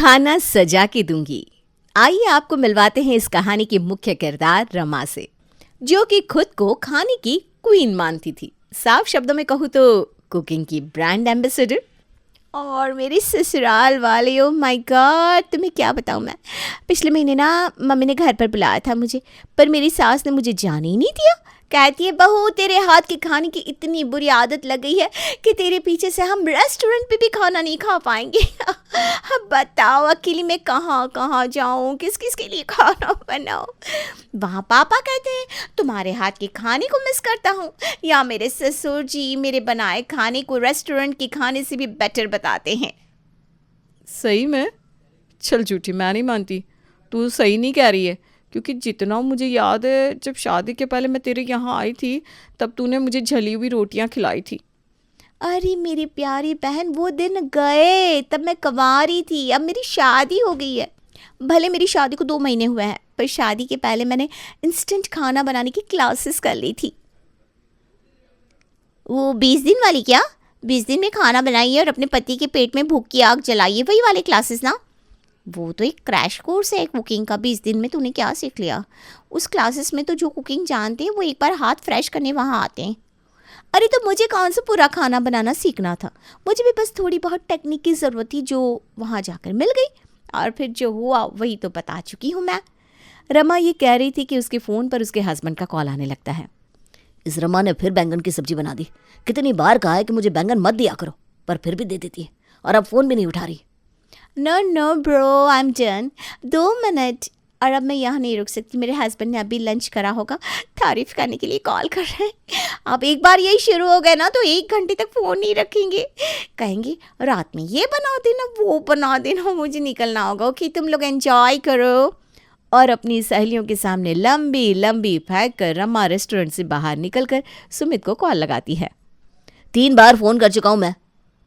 खाना सजा के दूंगी। आइए आपको मिलवाते हैं इस कहानी की मुख्य किरदार रमा से, जो कि खुद को खाने की क्वीन मानती थी। साफ शब्दों में कहूँ तो कुकिंग की ब्रांड एम्बेसडर। और मेरी ससुराल वाले, ओ माय गॉड, तुम्हें क्या बताऊँ मैं। पिछले महीने ना मम्मी ने घर पर बुलाया था मुझे, पर मेरी सास ने मुझे जाने ही नहीं दिया। कहती है, बहू तेरे हाथ के खाने की इतनी बुरी आदत लग गई है कि तेरे पीछे से हम रेस्टोरेंट पे भी खाना नहीं खा पाएंगे। अब बताओ अकेली मैं कहाँ कहाँ जाऊँ, किस किस के लिए खाना बनाऊँ। वहाँ पापा कहते हैं तुम्हारे हाथ के खाने को मिस करता हूँ, या मेरे ससुर जी मेरे बनाए खाने को रेस्टोरेंट के खाने से भी बेटर बताते हैं। सही में? चल झूठी, मैं नहीं मानती। तू सही नहीं कह रही है, क्योंकि जितना मुझे याद है जब शादी के पहले मैं तेरे यहाँ आई थी तब तूने मुझे जली हुई रोटियाँ खिलाई थी। अरे मेरी प्यारी बहन, वो दिन गए, तब मैं कंवारी थी, अब मेरी शादी हो गई है। भले मेरी शादी को 2 महीने हुए हैं, पर शादी के पहले मैंने इंस्टेंट खाना बनाने की क्लासेस कर ली थी। वो 20 दिन वाली? क्या 20 दिन में खाना बनाइए और अपने पति के पेट में भूख की आग जलाइए, वही वाले क्लासेस ना? वो तो एक क्रैश कोर्स है कुकिंग का। 20 दिन में तूने क्या सीख लिया? उस क्लासेस में तो जो कुकिंग जानते हैं वो एक बार हाथ फ्रेश करने वहाँ आते हैं। अरे तो मुझे कौन सा पूरा खाना बनाना सीखना था, मुझे भी बस थोड़ी बहुत टेक्निक की ज़रूरत थी जो वहाँ जाकर मिल गई, और फिर जो हुआ वही तो बता चुकी हूँ मैं। रमा ये कह रही थी कि उसके फ़ोन पर उसके हस्बैंड का कॉल आने लगता है। इस रमा ने फिर बैंगन की सब्जी बना दी। कितनी बार कहा है कि मुझे बैंगन मत दिया करो, पर फिर भी दे देती है, और अब फ़ोन भी नहीं उठा रही। No bro, I am done. 2 minute, और अब मैं यहाँ नहीं रुक सकती। मेरे हस्बैंड ने अभी लंच करा होगा, तारीफ़ करने के लिए कॉल कर रहे हैं। अब एक बार यही शुरू हो गए ना तो 1 घंटे तक फ़ोन नहीं रखेंगे। कहेंगे रात में ये बना देना, वो बना देना, मुझे निकलना होगा। ओके, तुम लोग एंजॉय करो। और अपनी सहेलियों के सामने लंबी लंबी फेंक कर रमा रेस्टोरेंट से बाहर निकलकर सुमित को कॉल लगाती है। 3 बार फ़ोन कर चुका हूँ मैं।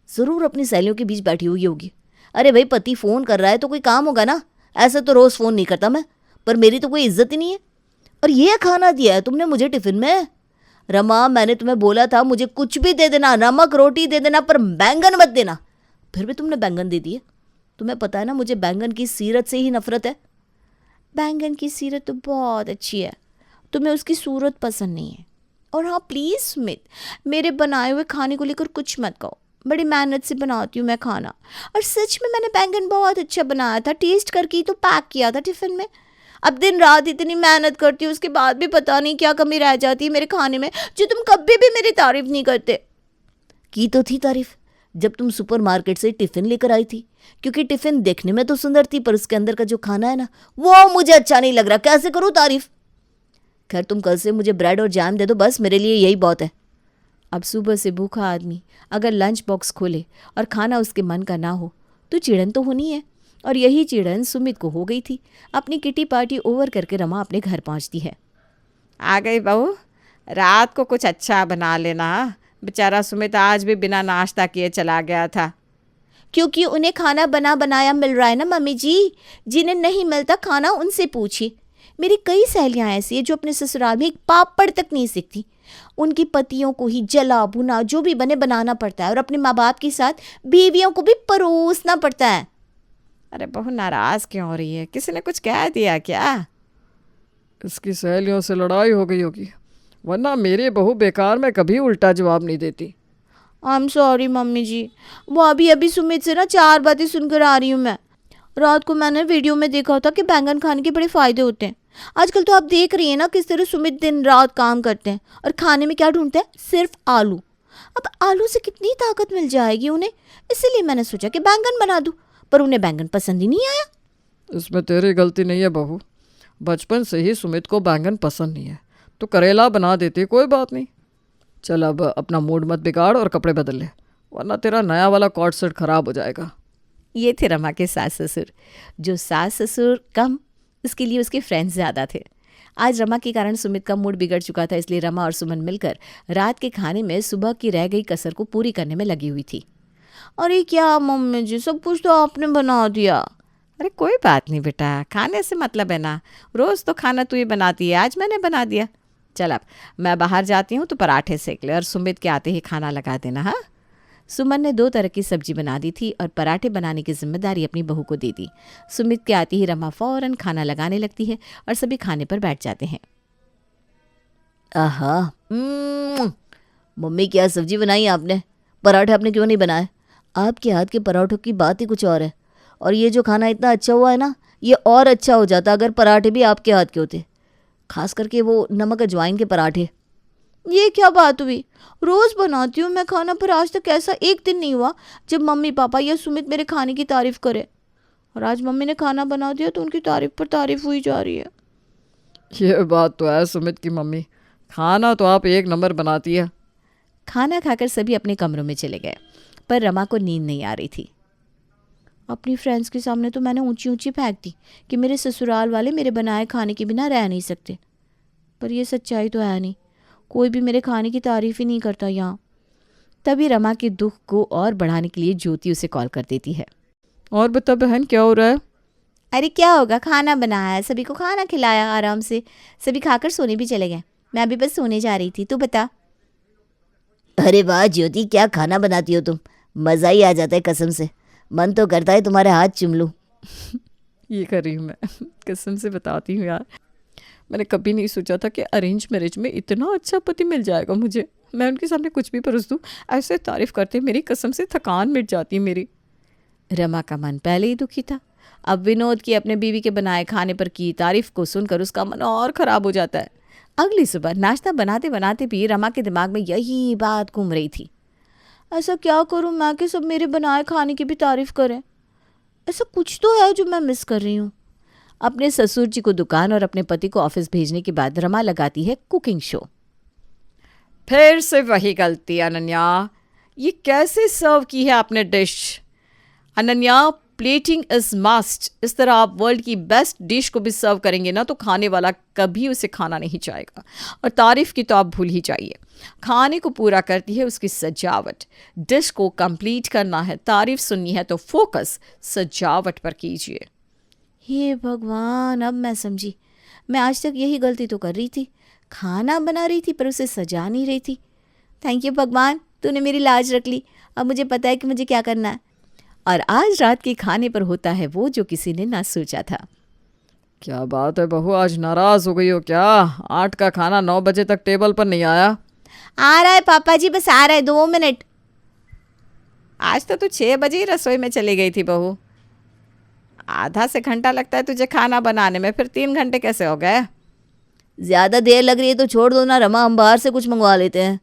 ज़रूर अपनी सहेलियों के बीच बैठी हुई होगी। अरे भाई, पति फ़ोन कर रहा है तो कोई काम होगा ना। ऐसा तो रोज़ फ़ोन नहीं करता मैं, पर मेरी तो कोई इज्जत ही नहीं है। और ये खाना दिया है तुमने मुझे टिफ़िन में। रमा, मैंने तुम्हें बोला था मुझे कुछ भी दे देना, नमक रोटी दे देना, पर बैंगन मत देना। फिर भी तुमने बैंगन दे दिए। तुम्हें पता है ना मुझे बैंगन की सीरत से ही नफ़रत है। बैंगन की सीरत तो बहुत अच्छी है, तुम्हें उसकी सूरत पसंद नहीं है। और हाँ प्लीज़ सुमित, मेरे बनाए हुए खाने को लेकर कुछ मत कहो। बड़ी मेहनत से बनाती हूँ मैं खाना, और सच में मैंने बैंगन बहुत अच्छा बनाया था। टेस्ट करके ही तो पैक किया था टिफ़िन में। अब दिन रात इतनी मेहनत करती हूँ, उसके बाद भी पता नहीं क्या कमी रह जाती है मेरे खाने में, जो तुम कभी भी मेरी तारीफ़ नहीं करते। की तो थी तारीफ़ जब तुम सुपरमार्केट से टिफ़िन लेकर आई थी, क्योंकि टिफ़िन देखने में तो सुंदर थी, पर उसके अंदर का जो खाना है ना, वो मुझे अच्छा नहीं लग रहा। कैसे करूँ तारीफ़? खैर, तुम कल से मुझे ब्रेड और जैम दे दो, बस मेरे लिए यही बहुत है। अब सुबह से भूखा आदमी अगर लंच बॉक्स खोले और खाना उसके मन का ना हो तो चिढ़न तो होनी है, और यही चिढ़न सुमित को हो गई थी। अपनी किटी पार्टी ओवर करके रमा अपने घर पहुंचती है। आ गई बहू, रात को कुछ अच्छा बना लेना। बेचारा सुमित आज भी बिना नाश्ता किए चला गया था। क्योंकि उन्हें खाना बना बनाया मिल रहा है ना मम्मी जी। जिन्हें नहीं मिलता खाना उनसे पूछिए। मेरी कई सहेलियां ऐसी हैं जो अपने ससुराल में एक पापड़ तक नहीं सीखती। उनके पतियों को ही जला भुना जो भी बने बनाना पड़ता है, और अपने माँ बाप के साथ बीवियों को भी परोसना पड़ता है। अरे बहू, नाराज़ क्यों हो रही है? किसी ने कुछ कह दिया क्या? इसकी सहेलियों से लड़ाई हो गई होगी, वरना मेरी बहू बेकार में कभी उल्टा जवाब नहीं देती। आई एम सॉरी मम्मी जी, वो अभी सुमित से ना 4 बातें सुनकर आ रही हूँ मैं। रात को मैंने वीडियो में देखा था कि बैंगन खाने के बड़े फ़ायदे होते हैं। आजकल तो आप देख रही हैं ना किस तरह सुमित दिन रात काम करते हैं, और खाने में क्या ढूंढते हैं? सिर्फ आलू। अब आलू से कितनी ताकत मिल जाएगी उन्हें, इसीलिए मैंने सोचा कि बैंगन बना दूँ, पर उन्हें बैंगन पसंद ही नहीं आया। इसमें तेरी गलती नहीं है बहू, बचपन से ही सुमित को बैंगन पसंद नहीं है, तो करेला बना देती, कोई बात नहीं। चल अब अपना मूड मत बिगाड़ और कपड़े बदल ले, वरना तेरा नया वाला कॉर्ड सेट खराब हो जाएगा। ये थे रमा के सास ससुर। जो सास ससुर कम, उसके लिए उसके फ्रेंड्स ज़्यादा थे। आज रमा के कारण सुमित का मूड बिगड़ चुका था, इसलिए रमा और सुमन मिलकर रात के खाने में सुबह की रह गई कसर को पूरी करने में लगी हुई थी। अरे क्या मम्मी जी, सब कुछ तो आपने बना दिया। अरे कोई बात नहीं बेटा, खाने से मतलब है ना। रोज़ तो खाना तू ही बनाती है, आज मैंने बना दिया। चल अब मैं बाहर जाती हूँ तो पराठे सेक ले, और सुमित के आते ही खाना लगा देना। हाँ, सुमन ने 2 तरह की सब्जी बना दी थी और पराठे बनाने की जिम्मेदारी अपनी बहू को दे दी। सुमित के आते ही रमा फौरन खाना लगाने लगती है और सभी खाने पर बैठ जाते हैं। आहा, मम्मी क्या सब्जी बनाई आपने? पराठे आपने क्यों नहीं बनाए? आपके हाथ के पराठों की बात ही कुछ और है। और ये जो खाना इतना अच्छा हुआ है ना, ये और अच्छा हो जाता अगर पराठे भी आपके हाथ के होते, खास करके वो नमक अजवाइन के पराठे। ये क्या बात हुई? रोज बनाती हूँ मैं खाना, पर आज तक ऐसा एक दिन नहीं हुआ जब मम्मी पापा या सुमित मेरे खाने की तारीफ करे। और आज मम्मी ने खाना बना दिया तो उनकी तारीफ पर तारीफ हुई जा रही है। ये बात तो है सुमित की मम्मी, खाना तो आप एक नंबर बनाती है। खाना खाकर सभी अपने कमरों में चले गए, पर रमा को नींद नहीं आ रही थी। अपनी फ्रेंड्स के सामने तो मैंने ऊंची ऊंची फेंक दी कि मेरे ससुराल वाले मेरे बनाए खाने के बिना रह नहीं सकते, पर यह सच्चाई तो है नहीं। कोई भी मेरे खाने की तारीफ ही नहीं करता यहाँ। तभी रमा के दुख को और बढ़ाने के लिए ज्योति उसे कॉल कर देती है। और बता बहन, क्या हो रहा है? अरे क्या होगा, खाना बनाया है, सभी को खाना खिलाया आराम से, सभी खाकर सोने भी चले गए। मैं अभी बस सोने जा रही थी, तू बता। अरे वाह ज्योति, क्या खाना बनाती हो तुम, मज़ा ही आ जाता है कसम से। मन तो करता है तुम्हारे हाथ चूम लूं। ये कर रही हूँ मैं, कसम से बताती हूँ यार। मैंने कभी नहीं सोचा था कि अरेंज मैरिज में इतना अच्छा पति मिल जाएगा मुझे। मैं उनके सामने कुछ भी परोस दूँ, ऐसे तारीफ करते मेरी कसम से थकान मिट जाती मेरी। रमा का मन पहले ही दुखी था, अब विनोद की अपने बीवी के बनाए खाने पर की तारीफ को सुनकर उसका मन और ख़राब हो जाता है। अगली सुबह नाश्ता बनाते बनाते भी रमा के दिमाग में यही बात घूम रही थी। ऐसा क्या करूँ मैं कि सब मेरे बनाए खाने की भी तारीफ करें? ऐसा कुछ तो है जो मैं मिस कर रही हूँ। अपने ससुर जी को दुकान और अपने पति को ऑफिस भेजने के बाद रमा लगाती है कुकिंग शो। फिर से वही गलती अनन्या, ये कैसे सर्व की है आपने dish? Ananya, plating is must. इस तरह आप वर्ल्ड की बेस्ट डिश को भी सर्व करेंगे ना तो खाने वाला कभी उसे खाना नहीं चाहेगा। और तारीफ की तो आप भूल ही जाइए। खाने को पूरा करती है उसकी सजावट। डिश को कंप्लीट करना है, तारीफ सुननी है तो फोकस सजावट पर कीजिए। हे भगवान, अब मैं समझी। मैं आज तक यही गलती तो कर रही थी, खाना बना रही थी पर उसे सजा नहीं रही थी। थैंक यू भगवान, तूने मेरी लाज रख ली। अब मुझे पता है कि मुझे क्या करना है। और आज रात के खाने पर होता है वो जो किसी ने ना सोचा था। क्या बात है बहू, आज नाराज हो गई हो क्या? 8 का खाना 9 बजे तक टेबल पर नहीं आया। आ रहा है पापा जी, बस आ रहा है, 2 मिनट। आज तो तू 6 बजे ही रसोई में चली गई थी बहू। आधा से घंटा लगता है तुझे खाना बनाने में, फिर 3 घंटे कैसे हो गए? ज़्यादा देर लग रही है तो छोड़ दो ना रमा, हम बाहर से कुछ मंगवा लेते हैं।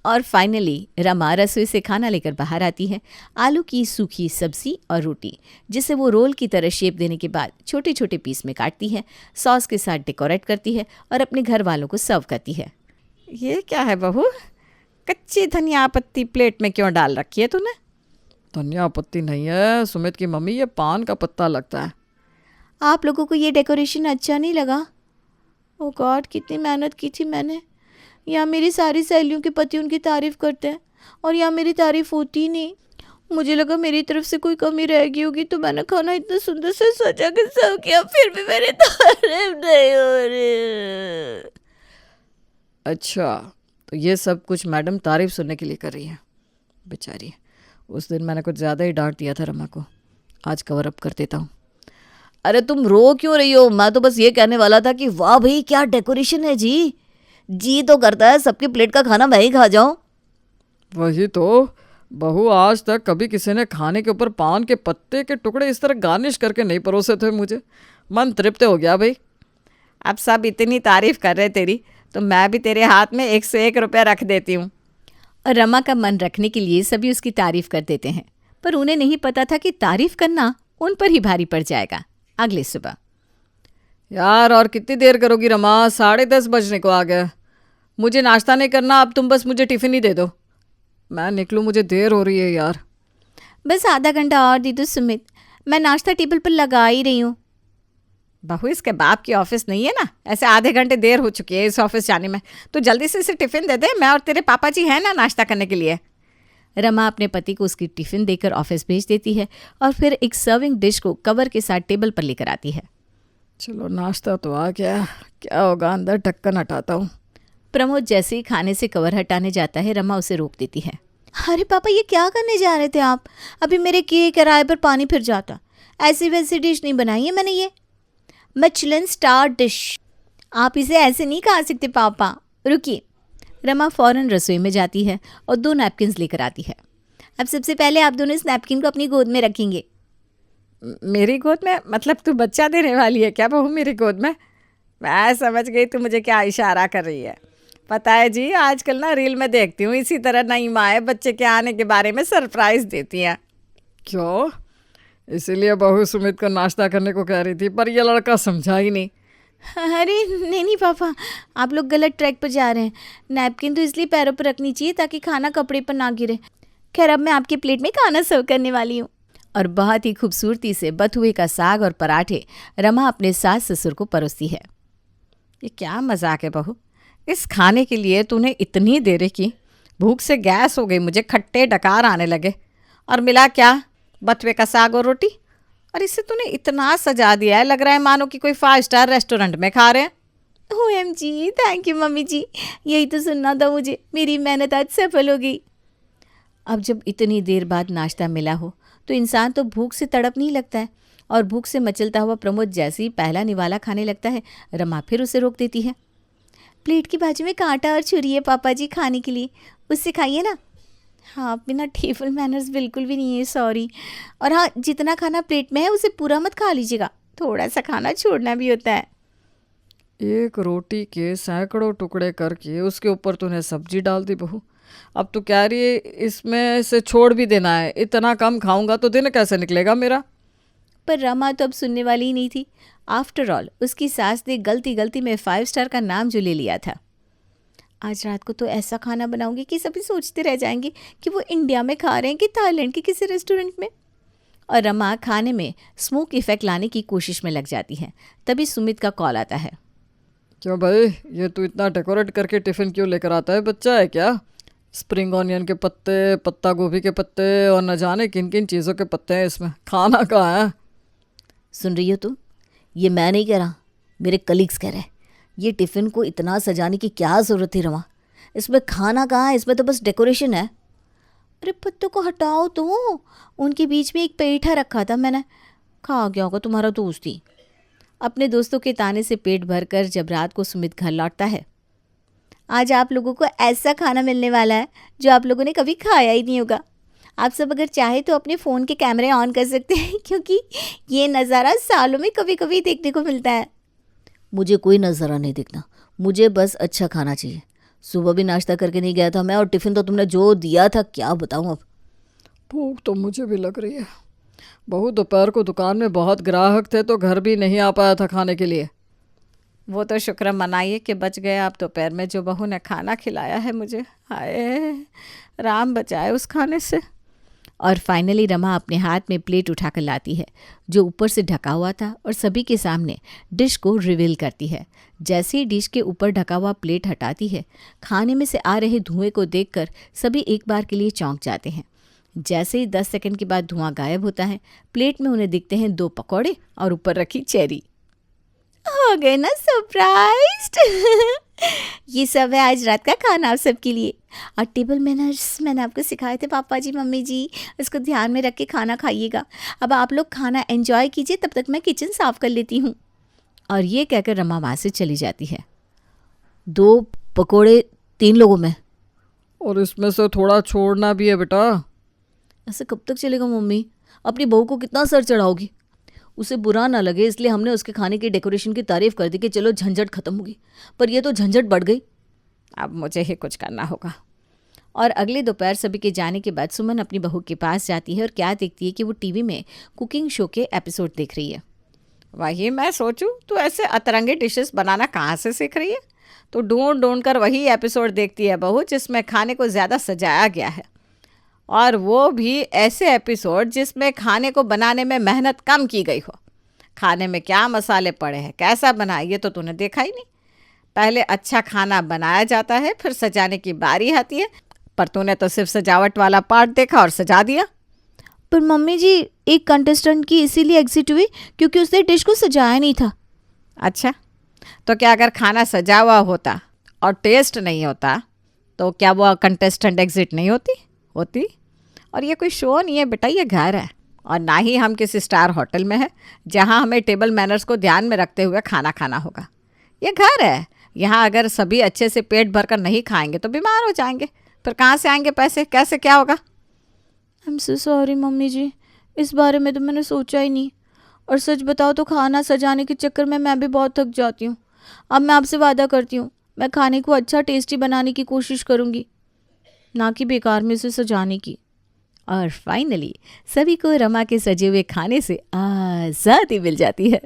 और फाइनली रमा रसोई से खाना लेकर बाहर आती है, आलू की सूखी सब्जी और रोटी, जिसे वो रोल की तरह शेप देने के बाद छोटे छोटे पीस में काटती है, सॉस के साथ डेकोरेट करती है और अपने घर वालों को सर्व करती है। ये क्या है बहू, कच्ची धनिया पत्ती प्लेट में क्यों डाल रखी है तूने? धनिया पत्ती नहीं है सुमित की मम्मी, ये पान का पत्ता लगता है। आप लोगों को ये डेकोरेशन अच्छा नहीं लगा? ओ गॉड, कितनी मेहनत की थी मैंने। यहाँ मेरी सारी सहेलियों के पति उनकी तारीफ करते हैं और यहाँ मेरी तारीफ होती ही नहीं। मुझे लगा मेरी तरफ से कोई कमी रह गई होगी, तो मैंने खाना इतना सुंदर से सजा के सर्व किया, फिर भी मेरी तारीफ नहीं हो रही। अच्छा, तो ये सब कुछ मैडम तारीफ सुनने के लिए कर रही है बेचारी। उस दिन मैंने कुछ ज़्यादा ही डांट दिया था रमा को, आज कवर अप कर देता हूँ। अरे तुम रो क्यों रही हो? मैं तो बस ये कहने वाला था कि वाह भाई क्या डेकोरेशन है जी। जी तो करता है सबकी प्लेट का खाना मैं ही खा जाऊं। वही तो बहू, आज तक कभी किसी ने खाने के ऊपर पान के पत्ते के टुकड़े इस तरह गार्निश करके नहीं परोसे थे। मुझे मन तृप्त हो गया भाई। अब सब इतनी तारीफ कर रहे तेरी, तो मैं भी तेरे हाथ में 101 रुपया रख देती हूँ। और रमा का मन रखने के लिए सभी उसकी तारीफ कर देते हैं, पर उन्हें नहीं पता था कि तारीफ करना उन पर ही भारी पड़ जाएगा। अगली सुबह, यार और कितनी देर करोगी रमा? 10:30 बजने को आ गया। मुझे नाश्ता नहीं करना, अब तुम बस मुझे टिफ़िन ही दे दो। मैं निकलूँ, मुझे देर हो रही है यार। बस आधा घंटा और दी तो सुमित, मैं नाश्ता टेबल पर लगा ही रही हूँ। बहू, इसके बाप की ऑफिस नहीं है ना, ऐसे आधे घंटे देर हो चुकी है इस ऑफिस जाने में। तो जल्दी से इसे टिफ़िन दे दे, मैं और तेरे पापा जी हैं ना नाश्ता करने के लिए। रमा अपने पति को उसकी टिफ़िन देकर ऑफिस भेज देती है और फिर एक सर्विंग डिश को कवर के साथ टेबल पर लेकर आती है। चलो नाश्ता तो आ गया, क्या होगा, अंदर ढक्कन हटाता हूँ। प्रमोद जैसे ही खाने से कवर हटाने जाता है, रमा उसे रोक देती है। अरे पापा, ये क्या करने जा रहे थे आप? अभी मेरे किए किराए पर पानी फिर जाता। ऐसी वैसी डिश नहीं बनाई है मैंने ये, मिचेलिन स्टार डिश। आप इसे ऐसे नहीं खा सकते पापा, रुकिए। रमा फौरन रसोई में जाती है और 2 नैपकिन्स लेकर आती है। अब सबसे पहले आप दोनों इस नैपकिन को अपनी गोद में रखेंगे। मेरी गोद में? मतलब तू बच्चा देने वाली है क्या बहू मेरी गोद में? मैं समझ गई तू मुझे क्या इशारा कर रही है। पता है जी, आजकल ना रील में देखती हूँ इसी तरह नई माएँ बच्चे के आने के बारे में सरप्राइज़ देती हैं। क्यों? इसीलिए बहू सुमित को नाश्ता करने को कह रही थी, पर यह लड़का समझा ही नहीं। अरे नहीं पापा, आप लोग गलत ट्रैक पर जा रहे हैं। नैपकिन तो इसलिए पैरों पर रखनी चाहिए ताकि खाना कपड़े पर ना गिरे। खैर, अब मैं आपके प्लेट में खाना सर्व करने वाली हूँ। और बहुत ही खूबसूरती से बथुए का साग और पराठे रमा अपने सास ससुर को परोसती है। ये क्या मजाक है बहू? इस खाने के लिए तूने इतनी देर की? भूख से गैस हो गई मुझे, खट्टे डकार आने लगे। और मिला क्या? बथुए का साग और रोटी। और इसे तूने इतना सजा दिया है, लग रहा है मानो कि कोई 5 स्टार रेस्टोरेंट में खा रहे हैं। OMG, थैंक यू मम्मी जी, यही तो सुनना था मुझे। मेरी मेहनत आज सफल हो गई। अब जब इतनी देर बाद नाश्ता मिला हो तो इंसान तो भूख से तड़प नहीं लगता है। और भूख से मचलता हुआ प्रमोद जैसे ही पहला निवाला खाने लगता है, रमा फिर उसे रोक देती है। प्लेट की बाजू में कांटा और छुरी है पापा जी, खाने के लिए, उससे खाइए ना। हाँ, बिना टेबल मैनर्स बिल्कुल भी नहीं है, सॉरी। और हाँ, जितना खाना प्लेट में है उसे पूरा मत खा लीजिएगा, थोड़ा सा खाना छोड़ना भी होता है। एक रोटी के सैकड़ों टुकड़े करके उसके ऊपर तूने सब्जी डाल दी बहू। अब तू कह रही है इसमें से छोड़ भी देना है। इतना कम खाऊंगा तो दिन कैसे निकलेगा मेरा? पर रमा तो अब सुनने वाली ही नहीं थी। आफ्टर ऑल उसकी सास ने गलती गलती में 5 स्टार का नाम जो ले लिया था। आज रात को तो ऐसा खाना बनाऊंगी कि सभी सोचते रह जाएंगे कि वो इंडिया में खा रहे हैं कि थाईलैंड के किसी रेस्टोरेंट में। और रमा खाने में स्मोक इफेक्ट लाने की कोशिश में लग जाती है। तभी सुमित का कॉल आता है। क्यों भाई, ये तू इतना डेकोरेट करके टिफ़िन क्यों लेकर आता है? बच्चा है क्या? स्प्रिंग ऑनियन के पत्ते, पत्ता गोभी के पत्ते और न जाने किन किन चीज़ों के पत्ते हैं इसमें। खाना कहाँ है? सुन रही हो तुम? ये मैं नहीं कह रहा, मेरे कलीग्स कह रहे हैं। ये टिफ़िन को इतना सजाने की क्या ज़रूरत थी रमा? इसमें खाना कहाँ है? इसमें तो बस डेकोरेशन है। अरे पत्तों को हटाओ तो, उनके बीच में एक पेठा रखा था मैंने, खा गया होगा तुम्हारा दोस्त ही। अपने दोस्तों के ताने से पेट भरकर जब रात को सुमित घर लौटता है, आज आप लोगों को ऐसा खाना मिलने वाला है जो आप लोगों ने कभी खाया ही नहीं होगा। आप सब अगर चाहे तो अपने फ़ोन के कैमरे ऑन कर सकते हैं, क्योंकि ये नज़ारा सालों में कभी कभी देखने को मिलता है। मुझे कोई नज़ारा नहीं दिखना, मुझे बस अच्छा खाना चाहिए। सुबह भी नाश्ता करके नहीं गया था मैं, और टिफ़िन तो तुमने जो दिया था क्या बताऊँ अब। भूख तो मुझे भी लग रही है बहू। दोपहर को दुकान में बहुत ग्राहक थे तो घर भी नहीं आ पाया था खाने के लिए। वो तो शुक्र मनाइए कि बच गए आप दोपहर में जो बहू ने खाना खिलाया है मुझे। हाय राम बचाए उस खाने से। और फाइनली रमा अपने हाथ में प्लेट उठाकर लाती है जो ऊपर से ढका हुआ था और सभी के सामने डिश को रिवील करती है। जैसे ही डिश के ऊपर ढका हुआ प्लेट हटाती है, खाने में से आ रहे धुएं को देखकर सभी एक बार के लिए चौंक जाते हैं। जैसे ही 10 सेकंड के बाद धुआं गायब होता है, प्लेट में उन्हें दिखते हैं 2 पकौड़े और ऊपर रखी चेरी। हो गए ना सरप्राइज्ड। ये सब है आज रात का खाना आप सबके लिए। और टेबल मैनर्स मैंने आपको सिखाए थे पापा जी मम्मी जी, इसको ध्यान में रख के खाना खाइएगा। अब आप लोग खाना एंजॉय कीजिए, तब तक मैं किचन साफ कर लेती हूँ। और ये कहकर रमा वहाँ से चली जाती है। 2 पकोड़े 3 लोगों में, और इसमें से थोड़ा छोड़ना भी है बेटा। ऐसे कब तक चलेगा मम्मी? अपनी बहू को कितना सर चढ़ाओगी? उसे बुरा ना लगे इसलिए हमने उसके खाने की डेकोरेशन की तारीफ कर दी कि चलो झंझट खत्म होगी, पर ये तो झंझट बढ़ गई। अब मुझे ही कुछ करना होगा। और अगले दोपहर सभी के जाने के बाद सुमन अपनी बहू के पास जाती है और क्या देखती है कि वो टीवी में कुकिंग शो के एपिसोड देख रही है। वही मैं सोचूं, तू ऐसे अतरंगी डिशेस बनाना कहाँ से सीख रही है? तो ढूंढ ढूंढ कर वही एपिसोड देखती है बहू जिसमें खाने को ज़्यादा सजाया गया है, और वो भी ऐसे एपिसोड जिसमें खाने को बनाने में मेहनत कम की गई हो। खाने में क्या मसाले पड़े हैं, कैसा बना, ये तो तूने देखा ही नहीं। पहले अच्छा खाना बनाया जाता है, फिर सजाने की बारी आती है, पर तूने तो सिर्फ सजावट वाला पार्ट देखा और सजा दिया। पर मम्मी जी, एक कंटेस्टेंट की इसीलिए एग्जिट हुई क्योंकि उसने डिश को सजाया नहीं था। अच्छा, तो क्या अगर खाना सजा हुआ होता और टेस्ट नहीं होता तो क्या वो कंटेस्टेंट एग्जिट नहीं होती? होती। और ये कोई शो नहीं है बेटा, ये घर है। और ना ही हम किसी स्टार होटल में हैं जहाँ हमें टेबल मैनर्स को ध्यान में रखते हुए खाना खाना होगा। ये घर है, यहाँ अगर सभी अच्छे से पेट भरकर नहीं खाएंगे तो बीमार हो जाएंगे। फिर कहाँ से आएंगे पैसे, कैसे क्या होगा? I am so sorry mummy ji, इस बारे में तो मैंने सोचा ही नहीं। और सच बताओ तो खाना सजाने के चक्कर में मैं भी बहुत थक जाती हूँ। अब मैं आपसे वादा करती हूँ, मैं खाने को अच्छा टेस्टी बनाने की कोशिश करूँगी, ना कि बेकार में उसे सजाने की। और फाइनली सभी को रमा के सजे हुए खाने से आज़ादी मिल जाती है।